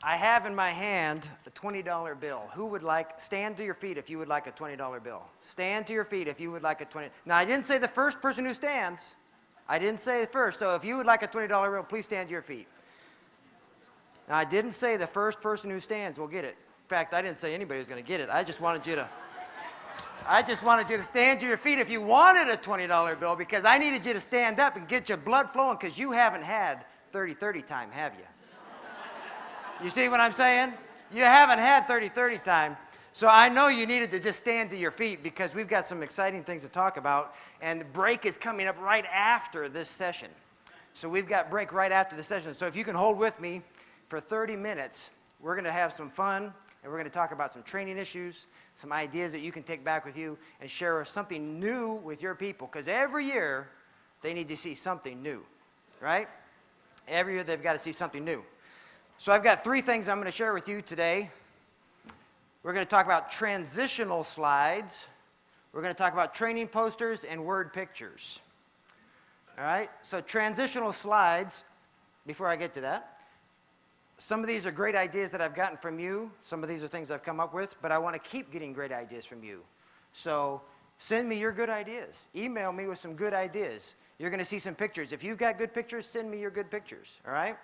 I have in my hand a $20 bill. Who would like, stand to your feet if you would like a $20 bill. Stand to your feet if you would like a $20. Now, I didn't say the first person who stands. I didn't say it first. So if you would like a $20 bill, please stand to your feet. Now, I didn't say the first person who stands will get it. In fact, I didn't say anybody was going to get it. I just wanted you to stand to your feet if you wanted a $20 bill, because I needed you to stand up and get your blood flowing, because you haven't had 30-30 time, have you? You see what I'm saying? You haven't had 30-30 time. So I know you needed to just stand to your feet, because we've got some exciting things to talk about. And the break is coming up right after this session. So we've got break right after the session. So if you can hold with me for 30 minutes, we're going to have some fun. And we're going to talk about some training issues, some ideas that you can take back with you and share something new with your people. Because every year, they need to see something new, right? Every year, they've got to see something new. So I've got 3 things I'm going to share with you today. We're going to talk about transitional slides. We're going to talk about training posters and word pictures. All right? So transitional slides, before I get to that, some of these are great ideas that I've gotten from you. Some of these are things I've come up with, but I want to keep getting great ideas from you. So send me your good ideas. Email me with some good ideas. You're going to see some pictures. If you've got good pictures, send me your good pictures, all right?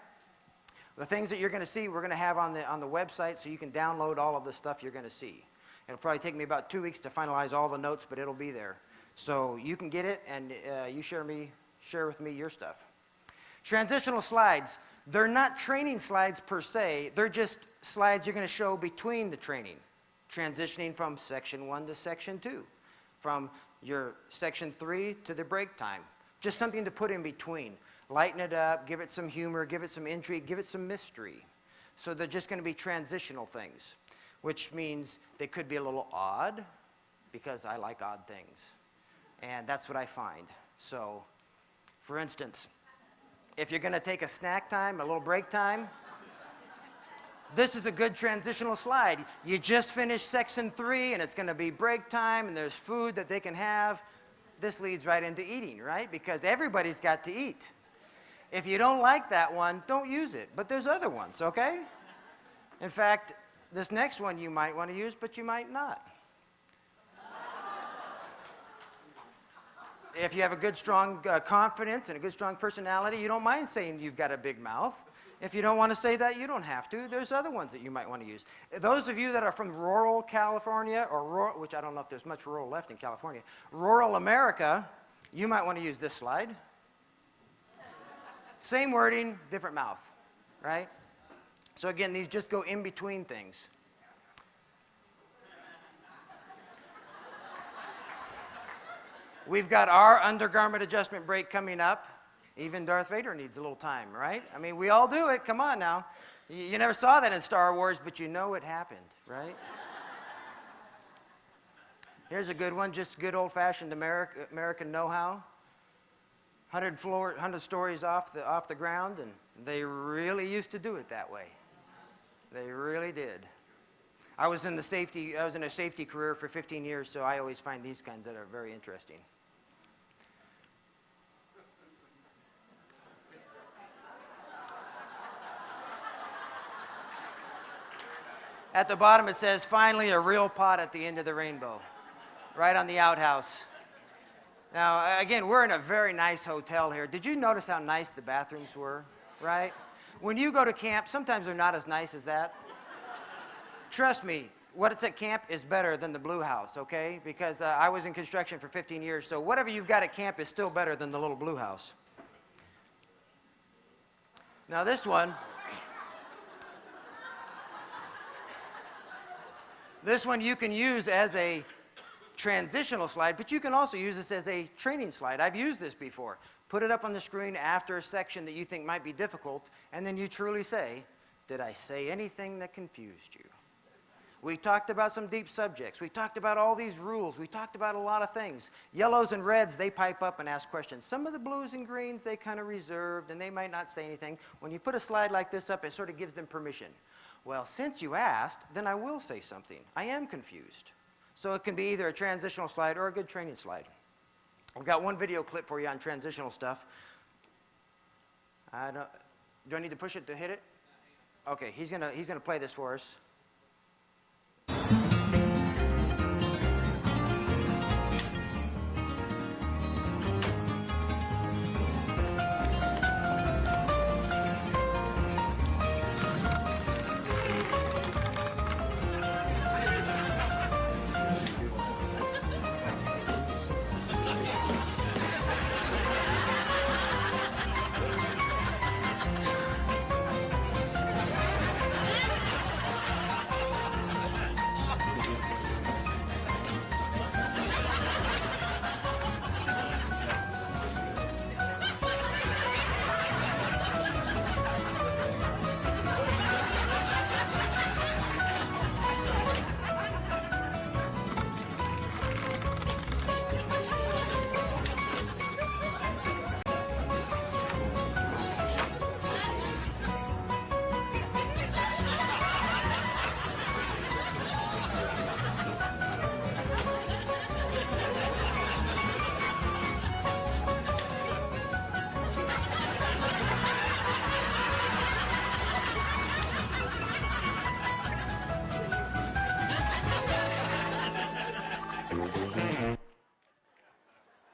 The things that you're going to see, we're going to have on the website, so you can download all of the stuff you're going to see. It'll probably take me about 2 weeks to finalize all the notes, but it'll be there. So you can get it, and you share with me your stuff. Transitional slides. They're not training slides per se. They're just slides you're going to show between the training, transitioning from section 1 to section 2, from your section 3 to the break time. Just something to put in between. Lighten it up, give it some humor, give it some intrigue, give it some mystery. So they're just going to be transitional things, which means they could be a little odd, because I like odd things. And that's what I find. So, for instance, if you're going to take a snack time, a little break time, this is a good transitional slide. You just finished section 3, and it's going to be break time, and there's food that they can have. This leads right into eating, right? Because everybody's got to eat. If you don't like that one, don't use it. But there's other ones, okay? In fact, this next one you might want to use, but you might not. If you have a good, strong confidence and a good, strong personality, you don't mind saying you've got a big mouth. If you don't want to say that, you don't have to. There's other ones that you might want to use. Those of you that are from rural California, or rural, which I don't know if there's much rural left in California, rural America, you might want to use this slide. Same wording, different mouth, right? So again, these just go in between things. We've got our undergarment adjustment break coming up. Even Darth Vader needs a little time, right? I mean, we all do it. Come on now. You never saw that in Star Wars, but you know it happened, right? Here's a good one, just good old-fashioned American know-how. 100 stories off the ground, and they really used to do it that way. They really did. I was in a safety career for 15 years, so I always find these kinds that are very interesting. At the bottom it says, finally a real pot at the end of the rainbow, right on the outhouse. Now, again, we're in a very nice hotel here. Did you notice how nice the bathrooms were, right? When you go to camp, sometimes they're not as nice as that. Trust me, what's at camp is better than the Blue House, okay? Because I was in construction for 15 years, so whatever you've got at camp is still better than the little Blue House. Now this one you can use as a transitional slide, but you can also use this as a training slide. I've used this before. Put it up on the screen after a section that you think might be difficult, and then you truly say, did I say anything that confused you? We talked about some deep subjects. We talked about all these rules. We talked about a lot of things. Yellows and reds, they pipe up and ask questions. Some of the blues and greens, they kind of reserved, and they might not say anything. When you put a slide like this up, it sort of gives them permission. Well, since you asked, then I will say something. I am confused. So it can be either a transitional slide or a good training slide. I've got one video clip for you on transitional stuff. Do I need to push it to hit it? Okay, he's gonna play this for us.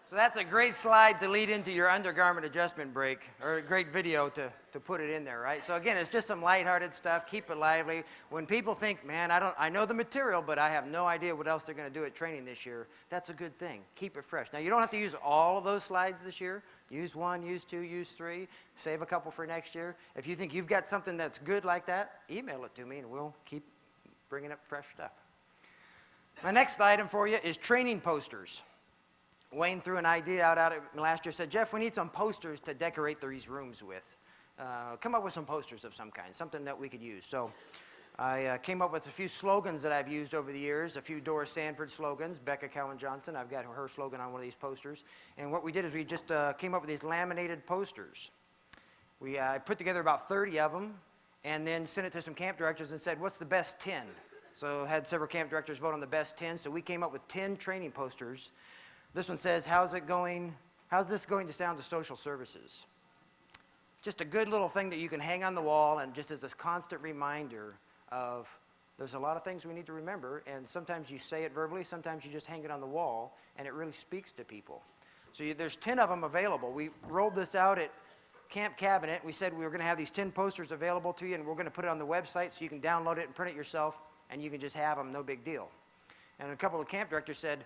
So that's a great slide to lead into your undergarment adjustment break, or a great video to put it in there, right? So again, it's just some lighthearted stuff. Keep it lively. When people think, man, I know the material, but I have no idea what else they're going to do at training this year, that's a good thing. Keep it fresh. Now, you don't have to use all of those slides this year. Use 1, use 2, use 3. Save a couple for next year. If you think you've got something that's good like that, email it to me, and we'll keep bringing up fresh stuff. My next item for you is training posters. Wayne threw an idea out last year, said, Jeff, we need some posters to decorate these rooms with. Come up with some posters of some kind, something that we could use. So I came up with a few slogans that I've used over the years, a few Doris Sanford slogans, Becca Cowan Johnson. I've got her slogan on one of these posters. And what we did is we just came up with these laminated posters. I put together about 30 of them and then sent it to some camp directors and said, what's the best 10? So had several camp directors vote on the best 10. So we came up with 10 training posters. This one says, how's this going to sound to social services? Just a good little thing that you can hang on the wall and just as a constant reminder of there's a lot of things we need to remember, and sometimes you say it verbally, sometimes you just hang it on the wall, and it really speaks to people. So there's 10 of them available. We rolled this out at Camp Cabinet. We said we were going to have these 10 posters available to you, and we're going to put it on the website so you can download it and print it yourself, and you can just have them, no big deal. And a couple of camp directors said,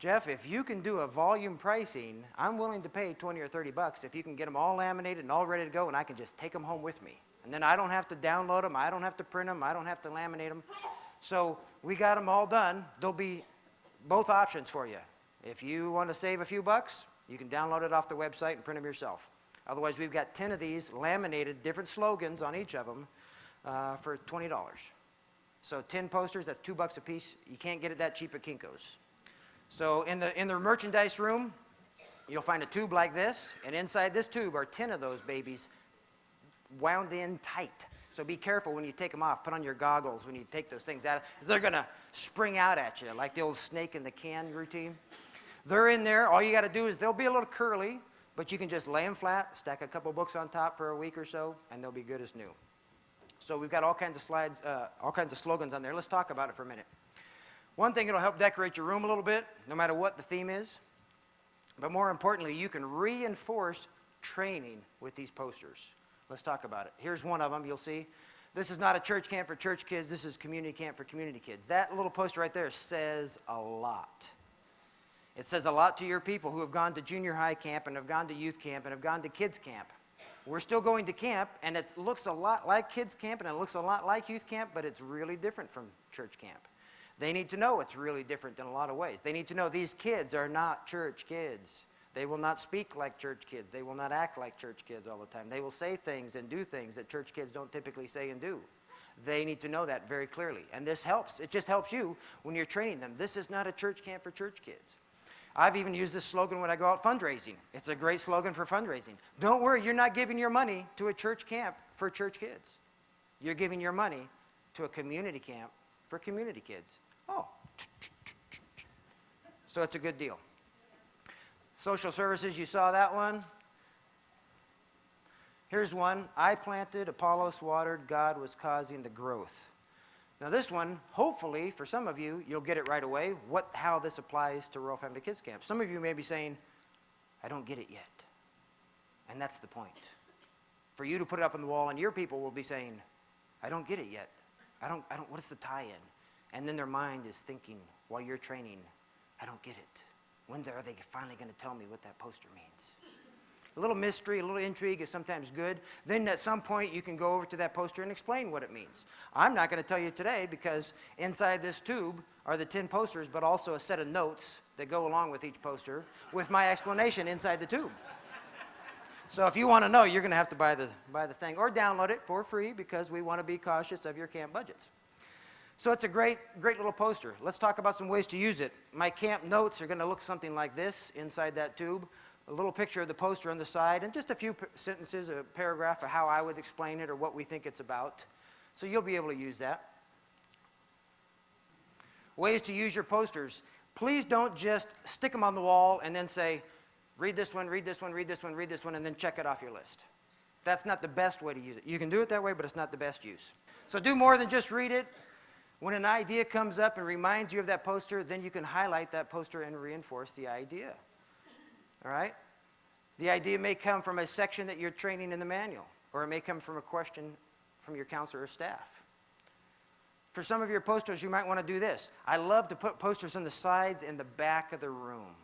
Jeff, if you can do a volume pricing, I'm willing to pay 20 or 30 bucks if you can get them all laminated and all ready to go, and I can just take them home with me. And then I don't have to download them, I don't have to print them, I don't have to laminate them. So we got them all done. There'll be both options for you. If you want to save a few bucks, you can download it off the website and print them yourself. Otherwise, we've got 10 of these laminated, different slogans on each of them for $20. So 10 posters, that's $2 a piece. You can't get it that cheap at Kinko's. So in the merchandise room, you'll find a tube like this, and inside this tube are 10 of those babies wound in tight. So be careful when you take them off. Put on your goggles when you take those things out. They're going to spring out at you like the old snake in the can routine. They're in there. All you got to do is they'll be a little curly, but you can just lay them flat, stack a couple books on top for a week or so, and they'll be good as new. So we've got all kinds of slides, all kinds of slogans on there. Let's talk about it for a minute. One thing, it'll help decorate your room a little bit, no matter what the theme is. But more importantly, you can reinforce training with these posters. Let's talk about it. Here's one of them, you'll see. This is not a church camp for church kids. This is community camp for community kids. That little poster right there says a lot. It says a lot to your people who have gone to junior high camp and have gone to youth camp and have gone to kids camp. We're still going to camp, and it looks a lot like kids camp, and it looks a lot like youth camp, but it's really different from church camp. They need to know it's really different in a lot of ways. They need to know these kids are not church kids. They will not speak like church kids. They will not act like church kids all the time. They will say things and do things that church kids don't typically say and do. They need to know that very clearly. And this helps. It just helps you when you're training them. This is not a church camp for church kids. I've even used this slogan when I go out fundraising. It's a great slogan for fundraising. Don't worry, you're not giving your money to a church camp for church kids. You're giving your money to a community camp for community kids. Oh, so it's a good deal. Social services, you saw that one. Here's one. I planted, Apollos watered, God was causing the growth. Now this one, hopefully, for some of you, you'll get it right away, how this applies to Royal Family Kids Camp. Some of you may be saying, I don't get it yet. And that's the point. For you to put it up on the wall, and your people will be saying, I don't get it yet. What's the tie-in? And then their mind is thinking, while you're training, I don't get it. When are they finally going to tell me what that poster means? A little mystery, a little intrigue is sometimes good. Then at some point you can go over to that poster and explain what it means. I'm not going to tell you today because inside this tube are the 10 posters, but also a set of notes that go along with each poster with my explanation inside the tube. So if you want to know, you're going to have to buy the thing or download it for free because we want to be cautious of your camp budgets. So it's a great little poster. Let's talk about some ways to use it. My camp notes are going to look something like this inside that tube. A little picture of the poster on the side and just a few sentences, a paragraph of how I would explain it or what we think it's about. So you'll be able to use that. Ways to use your posters. Please don't just stick them on the wall and then say, read this one, read this one, read this one, read this one, and then check it off your list. That's not the best way to use it. You can do it that way, but it's not the best use. So do more than just read it. When an idea comes up and reminds you of that poster, then you can highlight that poster and reinforce the idea. All right? The idea may come from a section that you're training in the manual, or it may come from a question from your counselor or staff. For some of your posters, you might want to do this. I love to put posters on the sides and the back of the room.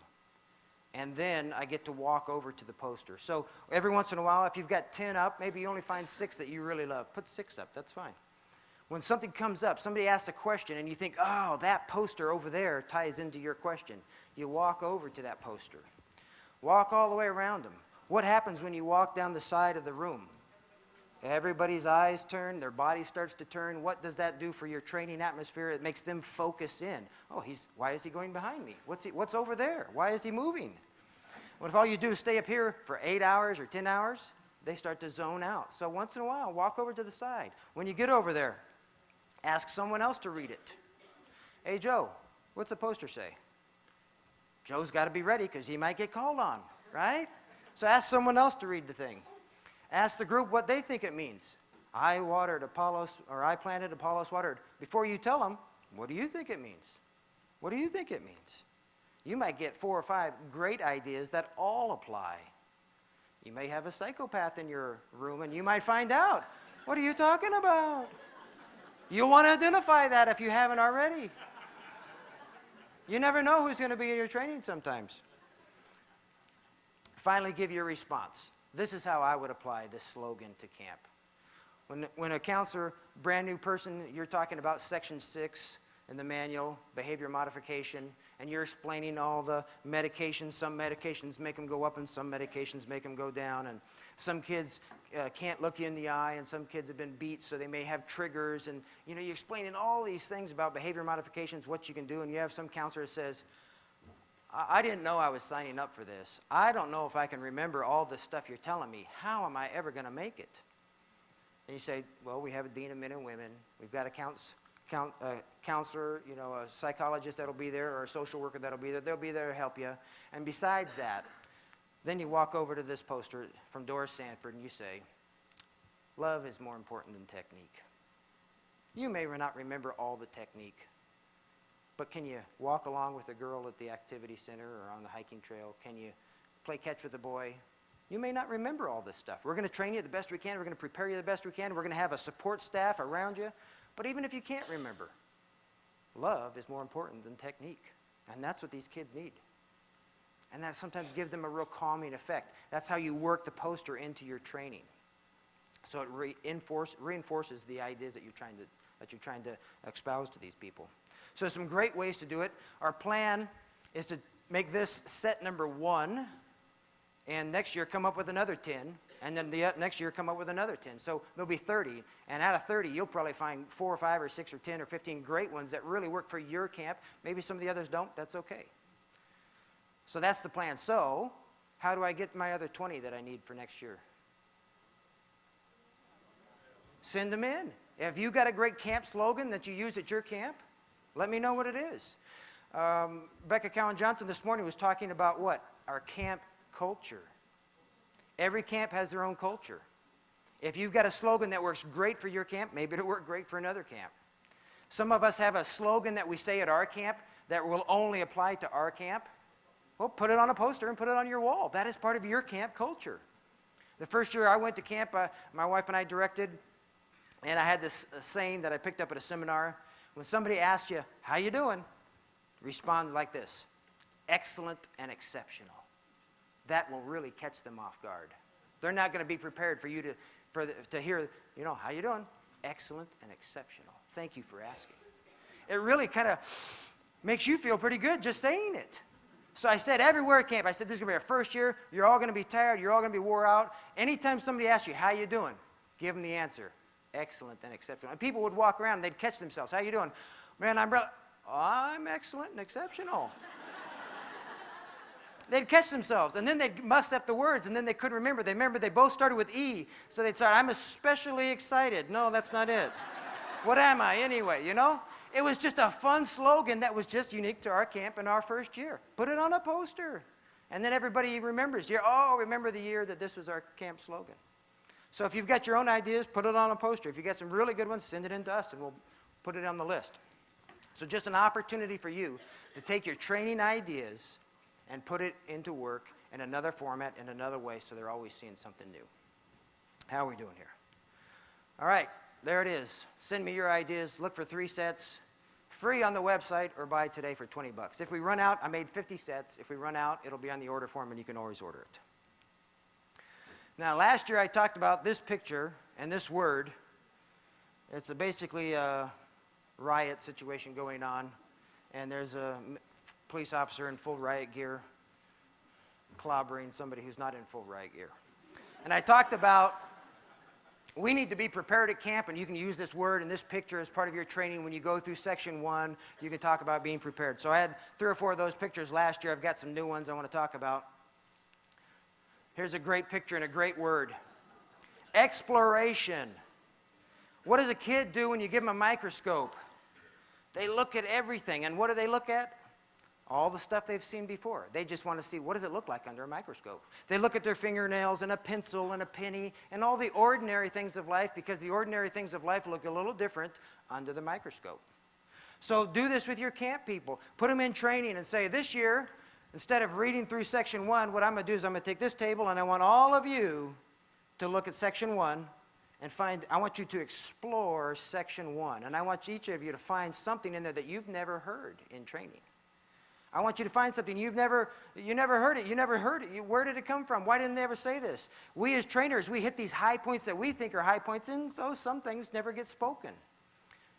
And then I get to walk over to the poster. So every once in a while, if you've got 10 up, maybe you only find 6 that you really love. Put 6 up, that's fine. When something comes up, somebody asks a question, and you think, oh, that poster over there ties into your question. You walk over to that poster. Walk all the way around them. What happens when you walk down the side of the room? Everybody's eyes turn, their body starts to turn. What does that do for your training atmosphere? It makes them focus in. Oh, why is he going behind me? What's over there? Why is he moving? What if all you do is stay up here for 8 hours or 10 hours? They start to zone out. So once in a while, walk over to the side. When you get over there, ask someone else to read it. Hey, Joe, what's the poster say? Joe's got to be ready because he might get called on, right? So ask someone else to read the thing. Ask the group what they think it means. I watered Apollos, or I planted, Apollos watered. Before you tell them, what do you think it means? What do you think it means? You might get 4 or 5 great ideas that all apply. You may have a psychopath in your room and you might find out, what are you talking about? You'll want to identify that if you haven't already. You never know who's going to be in your training sometimes. Finally, give your response. This is how I would apply this slogan to camp. When a counselor, brand new person, you're talking about section 6 in the manual, behavior modification, and you're explaining all the medications. Some medications make them go up and some medications make them go down. And some kids can't look you in the eye, and some kids have been beat, so they may have triggers. And you're explaining all these things about behavior modifications, what you can do, and you have some counselor that says, I didn't know I was signing up for this. I don't know if I can remember all the stuff you're telling me. How am I ever going to make it? And you say, well, we have a dean of men and women. We've got a counselor, a psychologist that'll be there, or a social worker that'll be there. They'll be there to help you. And besides that, then you walk over to this poster from Doris Sanford and you say, love is more important than technique. You may not remember all the technique, but can you walk along with a girl at the activity center or on the hiking trail? Can you play catch with a boy? You may not remember all this stuff. We're going to train you the best we can. We're going to prepare you the best we can. We're going to have a support staff around you. But even if you can't remember, love is more important than technique. And that's what these kids need. And that sometimes gives them a real calming effect. That's how you work the poster into your training. So it reinforces the ideas that you're trying to espouse to these people. So some great ways to do it. Our plan is to make this set number 1, and next year come up with another 10, and then the next year come up with another 10. So there'll be 30, and out of 30, you'll probably find 4 or 5 or 6 or 10 or 15 great ones that really work for your camp. Maybe some of the others don't. That's okay. So that's the plan. So how do I get my other 20 that I need for next year? Send them in. Have you got a great camp slogan that you use at your camp? Let me know what it is. Becca Cowan Johnson this morning was talking about what? Our camp culture. Every camp has their own culture. If you've got a slogan that works great for your camp, maybe it'll work great for another camp. Some of us have a slogan that we say at our camp that will only apply to our camp. Well, put it on a poster and put it on your wall. That is part of your camp culture. The first year I went to camp, my wife and I directed, and I had this saying that I picked up at a seminar. When somebody asks you, how you doing? Respond like this: excellent and exceptional. That will really catch them off guard. They're not going to be prepared for you to hear, how you doing? Excellent and exceptional. Thank you for asking. It really kind of makes you feel pretty good just saying it. So I said everywhere at camp, I said, this is going to be our first year. You're all going to be tired. You're all going to be wore out. Anytime somebody asks you, how you doing? Give them the answer: excellent and exceptional. And people would walk around and they'd catch themselves. How you doing? Man, I'm excellent and exceptional. They'd catch themselves, and then they'd mess up the words, and then they couldn't remember. They both started with E, so they'd say, I'm especially excited. No, that's not it. What am I anyway, It was just a fun slogan that was just unique to our camp in our first year. Put it on a poster, and then everybody remembers. Remember the year that this was our camp slogan. So if you've got your own ideas, put it on a poster. If you've got some really good ones, send it in to us, and we'll put it on the list. So just an opportunity for you to take your training ideas and put it into work in another format, in another way, so they're always seeing something new. How are we doing here? All right, there it is. Send me your ideas. Look for 3 sets, free on the website, or buy today for $20. If we run out, I made 50 sets. If we run out, it'll be on the order form, and you can always order it. Now, last year I talked about this picture and this word. It's basically a riot situation going on, and there's a police officer in full riot gear clobbering somebody who's not in full riot gear. And I talked about we need to be prepared at camp, and you can use this word and this picture as part of your training. When you go through section 1, you can talk about being prepared. So I had 3 or 4 of those pictures last year. I've got some new ones I want to talk about. Here's a great picture and a great word: exploration. What does a kid do when you give them a microscope? They look at everything, and what do they look at? All the stuff they've seen before. They just want to see, what does it look like under a microscope? They look at their fingernails and a pencil and a penny and all the ordinary things of life, because the ordinary things of life look a little different under the microscope. So do this with your camp people. Put them in training and say, this year, instead of reading through section 1, what I'm going to do is I'm going to take this table, and I want all of you to look at section 1 and I want you to explore section 1. And I want each of you to find something in there that you've never heard in training. I want you to find something you never heard it. Where did it come from? Why didn't they ever say this? We as trainers, we hit these high points that we think are high points, and so some things never get spoken.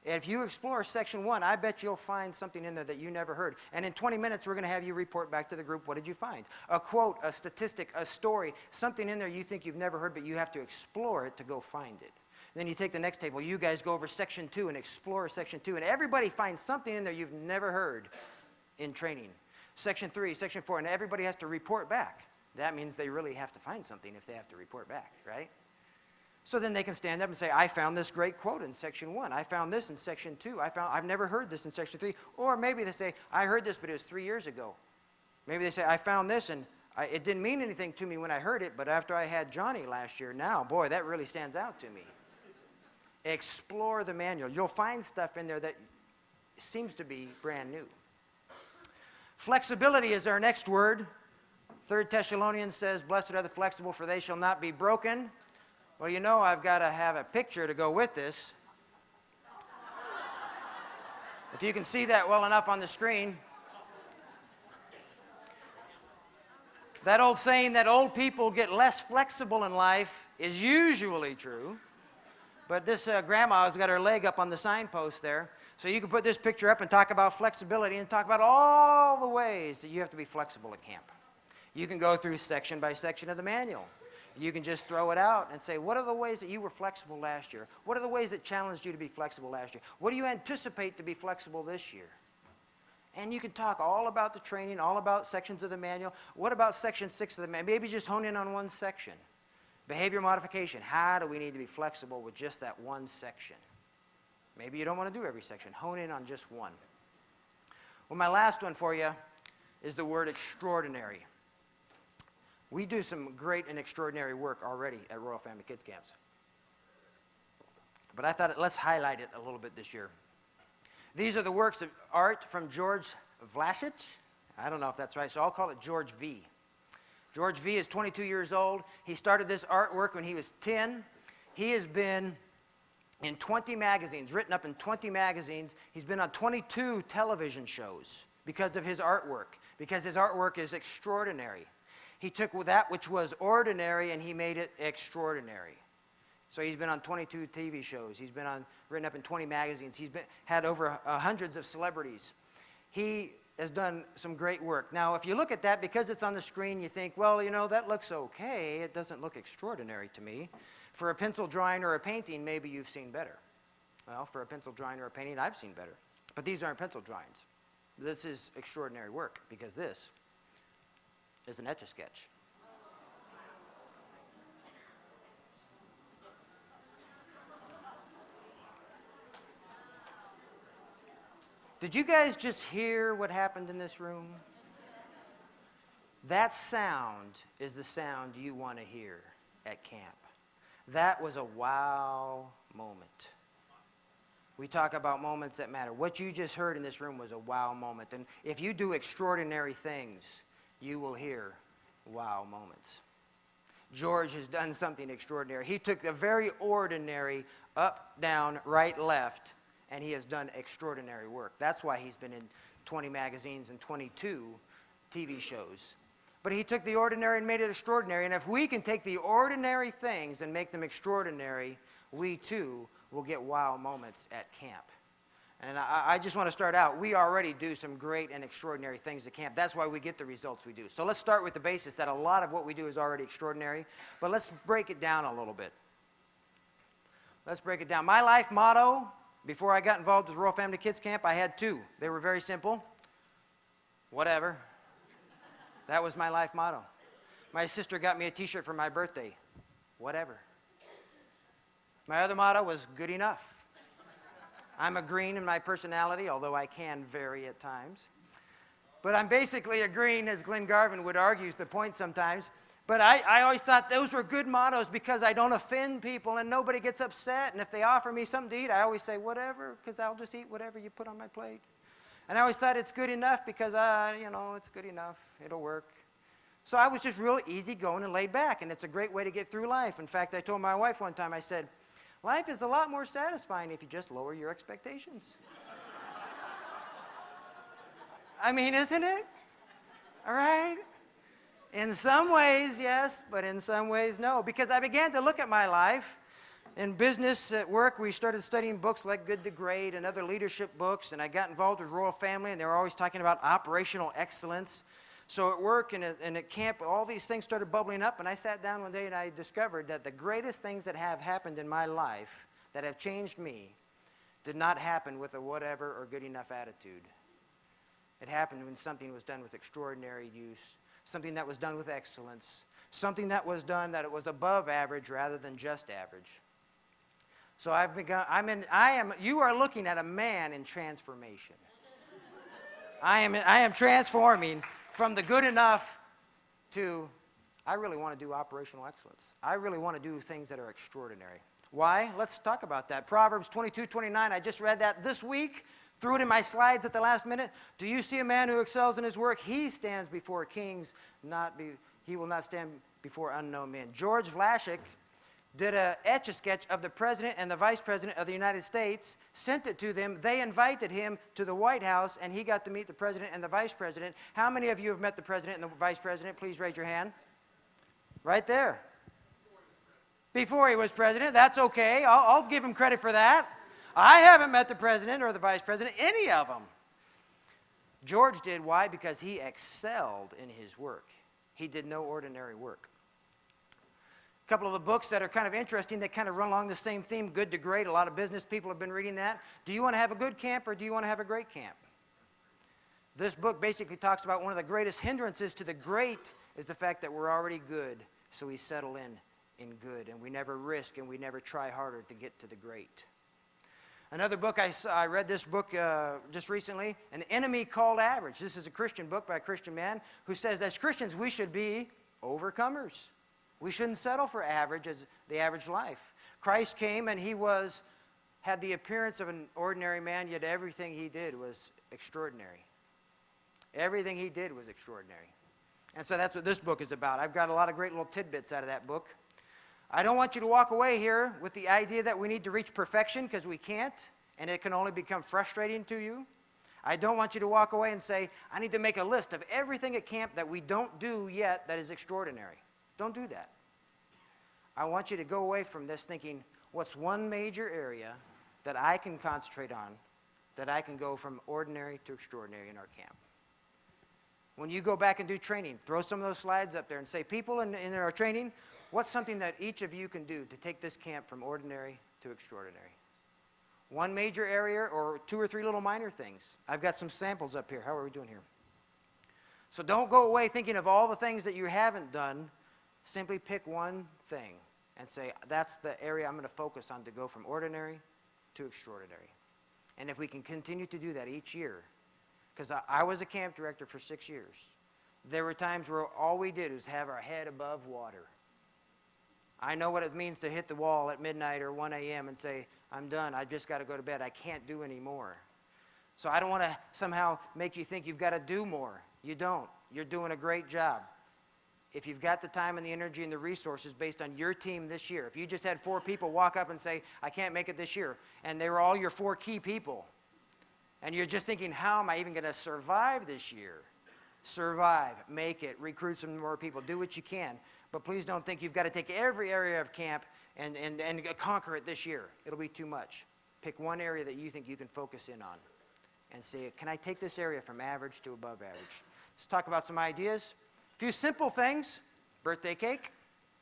If you explore section 1, I bet you'll find something in there that you never heard. And in 20 minutes, we're going to have you report back to the group, what did you find? A quote, a statistic, a story, something in there you think you've never heard, but you have to explore it to go find it. Then you take the next table. You guys go over section 2 and explore section 2, and everybody finds something in there you've never heard in training. Section 3, section 4, and everybody has to report back. That means they really have to find something if they have to report back, right? So then they can stand up and say, I found this great quote in section 1. I found this in section 2. I've never heard this in section 3. Or maybe they say, I heard this, but it was 3 years ago. Maybe they say, I found this, and it didn't mean anything to me when I heard it, but after I had Johnny last year, now, boy, that really stands out to me. Explore the manual. You'll find stuff in there that seems to be brand new. Flexibility is our next word. 3 Thessalonians says, blessed are the flexible, for they shall not be broken. Well, I've got to have a picture to go with this. If you can see that well enough on the screen. That old saying that old people get less flexible in life is usually true. But this grandma's got her leg up on the signpost there. So you can put this picture up and talk about flexibility and talk about all the ways that you have to be flexible at camp. You can go through section by section of the manual. You can just throw it out and say, what are the ways that you were flexible last year? What are the ways that challenged you to be flexible last year? What do you anticipate to be flexible this year? And you can talk all about the training, all about sections of the manual. What about section 6 of the manual? Maybe just hone in on one section. Behavior modification. How do we need to be flexible with just that one section? Maybe you don't want to do every section. Hone in on just one. Well, my last one for you is the word extraordinary. We do some great and extraordinary work already at Royal Family Kids Camps. but I thought let's highlight it a little bit this year. These are the works of art from George Vlasic. I don't know if that's right, so I'll call it George V. George V is 22 years old. He started this artwork when he was 10. He has been in 20 magazines, written up in 20 magazines. He's been on 22 television shows because of his artwork, because his artwork is extraordinary. He took that which was ordinary and he made it extraordinary. So he's been on 22 TV shows. He's been written up in 20 magazines. He's had over hundreds of celebrities. He has done some great work. Now, if you look at that, because it's on the screen, you think, well, you know, that looks okay. It doesn't look extraordinary to me. For a pencil drawing or a painting, maybe you've seen better. Well, for a pencil drawing or a painting, I've seen better. But these aren't pencil drawings. This is extraordinary work, because this is an Etch-a-Sketch. Did you guys just hear what happened in this room? That sound is the sound you want to hear at camp. That was a wow moment. We talk about moments that matter. What you just heard in this room was a wow moment. And if you do extraordinary things, you will hear wow moments. George has done something extraordinary. He took the very ordinary up, down, right, left, and he has done extraordinary work. That's why he's been in 20 magazines and 22 TV shows. But he took the ordinary and made it extraordinary. And if we can take the ordinary things and make them extraordinary, we too will get wow moments at camp. And I just want to start out. We already do some great and extraordinary things at camp. That's why we get the results we do. So let's start with the basis that a lot of what we do is already extraordinary. But let's break it down a little bit. Let's break it down. My life motto, before I got involved with Royal Family Kids Camp, I had two. They were very simple. Whatever. That was my life motto. My sister got me a t-shirt for my birthday. Whatever. My other motto was good enough. I'm a green in my personality, although I can vary at times. But I'm basically a green, as Glenn Garvin would argue is the point sometimes. But I always thought those were good mottos because I don't offend people and nobody gets upset. And if they offer me something to eat, I always say, whatever, because I'll just eat whatever you put on my plate. And I always thought it's good enough because, it's good enough. It'll work. So I was just real easygoing and laid back, and it's a great way to get through life. In fact, I told my wife one time, I said, life is a lot more satisfying if you just lower your expectations. I mean, isn't it? All right? In some ways, yes, but in some ways, no. Because I began to look at my life. In business, at work, we started studying books like Good to Great and other leadership books, and I got involved with Royal Family, and they were always talking about operational excellence. So at work and at camp, all these things started bubbling up, and I sat down one day and I discovered that the greatest things that have happened in my life that have changed me did not happen with a whatever or good enough attitude. It happened when something was done with extraordinary use, something that was done with excellence, something that was done that it was above average rather than just average. So you are looking at a man in transformation. I am transforming from the good enough to, I really want to do operational excellence. I really want to do things that are extraordinary. Why? Let's talk about that. Proverbs 22:29, I just read that this week, threw it in my slides at the last minute. Do you see a man who excels in his work? He stands before kings, he will not stand before unknown men. George Vlasic did an Etch-a-Sketch of the President and the Vice President of the United States, sent it to them. They invited him to the White House, and he got to meet the President and the Vice President. How many of you have met the President and the Vice President? Please raise your hand. Right there. Before he was President. That's okay. I'll give him credit for that. I haven't met the President or the Vice President, any of them. George did. Why? Because he excelled in his work. He did no ordinary work. A couple of the books that are kind of interesting, they kind of run along the same theme, Good to Great. A lot of business people have been reading that. Do you want to have a good camp or do you want to have a great camp? This book basically talks about one of the greatest hindrances to the great is the fact that we're already good, so we settle in good, and we never risk and we never try harder to get to the great. Another book, I read this book just recently, An Enemy Called Average. This is a Christian book by a Christian man who says as Christians we should be overcomers. We shouldn't settle for average as the average life. Christ came and he was had the appearance of an ordinary man, yet everything he did was extraordinary. Everything he did was extraordinary. And so that's what this book is about. I've got a lot of great little tidbits out of that book. I don't want you to walk away here with the idea that we need to reach perfection, because we can't, and it can only become frustrating to you. I don't want you to walk away and say, I need to make a list of everything at camp that we don't do yet that is extraordinary. Don't do that. I want you to go away from this thinking, what's one major area that I can concentrate on, that I can go from ordinary to extraordinary in our camp? When you go back and do training, throw some of those slides up there and say, people in our training, what's something that each of you can do to take this camp from ordinary to extraordinary? One major area or 2 or 3 little minor things. I've got some samples up here. How are we doing here? So don't go away thinking of all the things that you haven't done. Simply pick one thing and say, that's the area I'm going to focus on to go from ordinary to extraordinary. And if we can continue to do that each year, because I was a camp director for 6 years, there were times where all we did was have our head above water. I know what it means to hit the wall at midnight or 1 a.m. and say, I'm done, I've just got to go to bed, I can't do any more. So I don't want to somehow make you think you've got to do more. You don't. You're doing a great job. If you've got the time and the energy and the resources based on your team this year, if you just had 4 people walk up and say, I can't make it this year, and they were all your 4 key people, and you're just thinking, how am I even going to survive this year? Survive, make it, recruit some more people, do what you can. But please don't think you've got to take every area of camp and conquer it this year. It'll be too much. Pick one area that you think you can focus in on and say, can I take this area from average to above average? Let's talk about some ideas. A few simple things. Birthday cake.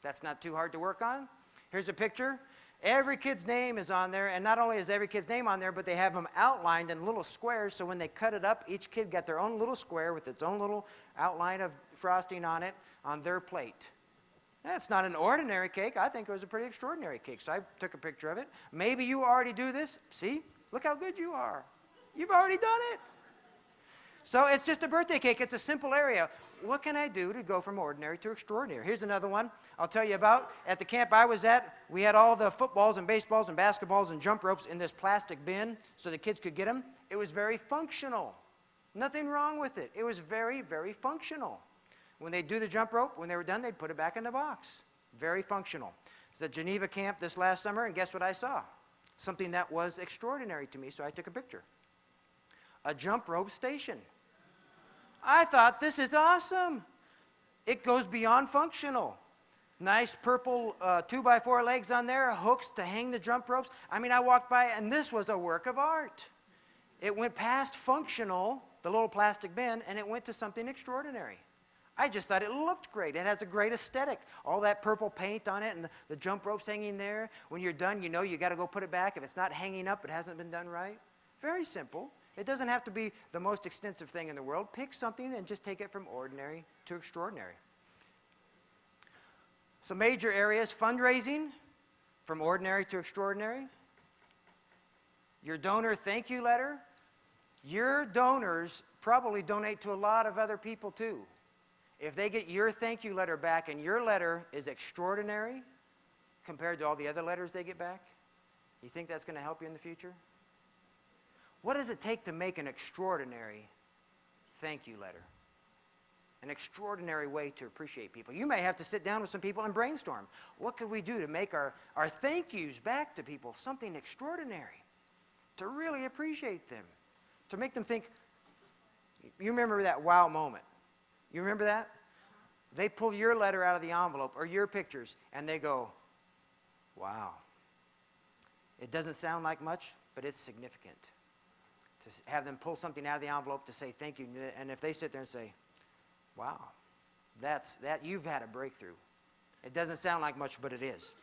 That's not too hard to work on. Here's a picture. Every kid's name is on there, and not only is every kid's name on there, but they have them outlined in little squares, so when they cut it up, each kid got their own little square with its own little outline of frosting on it on their plate. That's not an ordinary cake. I think it was a pretty extraordinary cake, so I took a picture of it. Maybe you already do this. See? Look how good you are. You've already done it. So it's just a birthday cake. It's a simple area. What can I do to go from ordinary to extraordinary? Here's another one I'll tell you about. At the camp I was at, we had all the footballs and baseballs and basketballs and jump ropes in this plastic bin so the kids could get them. It was very functional. Nothing wrong with it. It was very, very functional. When they'd do the jump rope, when they were done, they'd put it back in the box. Very functional. I was at Geneva camp this last summer, and guess what I saw? Something that was extraordinary to me, so I took a picture. A jump rope station. I thought, this is awesome. It goes beyond functional. Nice purple 2x4 legs on there, hooks to hang the jump ropes. I mean, I walked by, and this was a work of art. It went past functional, the little plastic bin, and it went to something extraordinary. I just thought it looked great. It has a great aesthetic. All that purple paint on it and the jump ropes hanging there. When you're done, you know you got to go put it back. If it's not hanging up, it hasn't been done right. Very simple. It doesn't have to be the most extensive thing in the world. Pick something and just take it from ordinary to extraordinary. Some major areas: fundraising, from ordinary to extraordinary. Your donor thank you letter. Your donors probably donate to a lot of other people too. If they get your thank you letter back and your letter is extraordinary compared to all the other letters they get back, you think that's going to help you in the future? What does it take to make an extraordinary thank you letter? An extraordinary way to appreciate people. You may have to sit down with some people and brainstorm. What could we do to make our thank yous back to people something extraordinary? To really appreciate them. To make them think, you remember that wow moment. You remember that? They pull your letter out of the envelope or your pictures and they go, wow. It doesn't sound like much, but it's significant. To have them pull something out of the envelope to say thank you, and if they sit there and say, wow, you've had a breakthrough. It doesn't sound like much, but it is.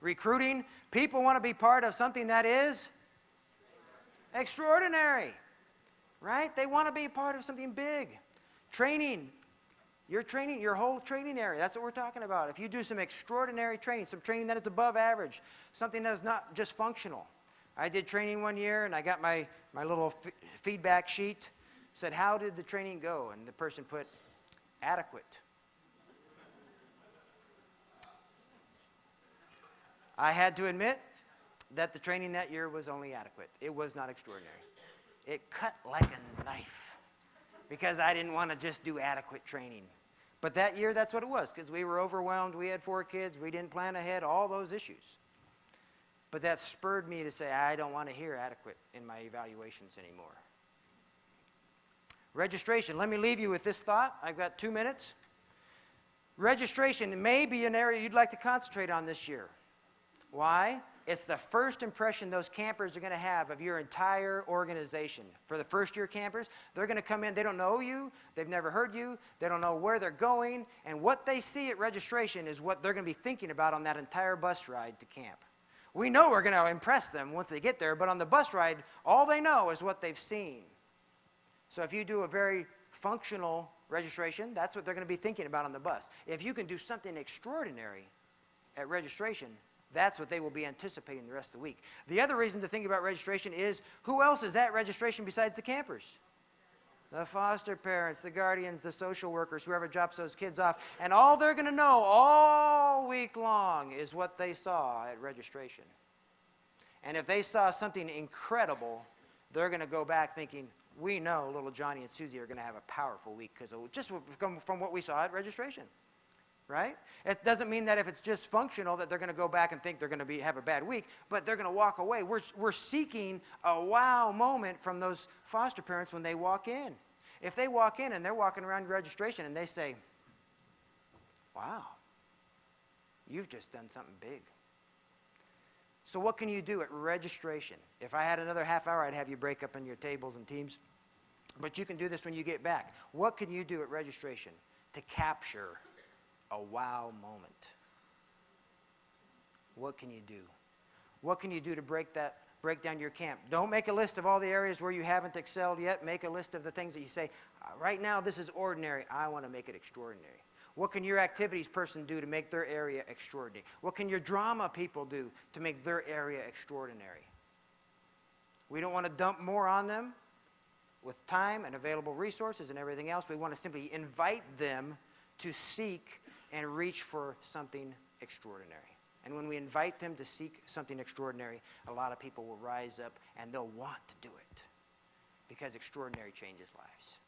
Recruiting, people want to be part of something that is extraordinary, right? They want to be part of something big. Training, your whole training area, that's what we're talking about. If you do some extraordinary training, some training that is above average, something that is not just functional. I did training one year, and I got my little feedback sheet. Said, how did the training go? And the person put, adequate. I had to admit, that the training that year was only adequate. It was not extraordinary. It cut like a knife because I didn't want to just do adequate training. But that year, that's what it was, because we were overwhelmed. We had 4 kids. We didn't plan ahead, all those issues. But that spurred me to say, I don't want to hear adequate in my evaluations anymore. Registration. Let me leave you with this thought. I've got 2 minutes. Registration may be an area you'd like to concentrate on this year. Why? It's the first impression those campers are going to have of your entire organization. For the first-year campers, they're going to come in. They don't know you. They've never heard you. They don't know where they're going. And what they see at registration is what they're going to be thinking about on that entire bus ride to camp. We know we're going to impress them once they get there, but on the bus ride, all they know is what they've seen. So if you do a very functional registration, that's what they're going to be thinking about on the bus. If you can do something extraordinary at registration, that's what they will be anticipating the rest of the week. The other reason to think about registration is, who else is at registration besides the campers? The foster parents, the guardians, the social workers, whoever drops those kids off. And all they're going to know all week long is what they saw at registration. And if they saw something incredible, they're going to go back thinking, we know little Johnny and Susie are going to have a powerful week because it will just come from what we saw at registration. Right? It doesn't mean that if it's just functional that they're going to go back and think they're going to have a bad week, but they're going to walk away. We're seeking a wow moment from those foster parents when they walk in. If they walk in and they're walking around registration and they say, wow, you've just done something big. So what can you do at registration? If I had another half hour, I'd have you break up in your tables and teams. But you can do this when you get back. What can you do at registration to capture a wow moment? What can you do? What can you do to break down your camp? Don't make a list of all the areas where you haven't excelled yet. Make a list of the things that you say, right now this is ordinary. I want to make it extraordinary. What can your activities person do to make their area extraordinary? What can your drama people do to make their area extraordinary? We don't want to dump more on them with time and available resources and everything else. We want to simply invite them to seek and reach for something extraordinary. And when we invite them to seek something extraordinary, a lot of people will rise up and they'll want to do it because extraordinary changes lives.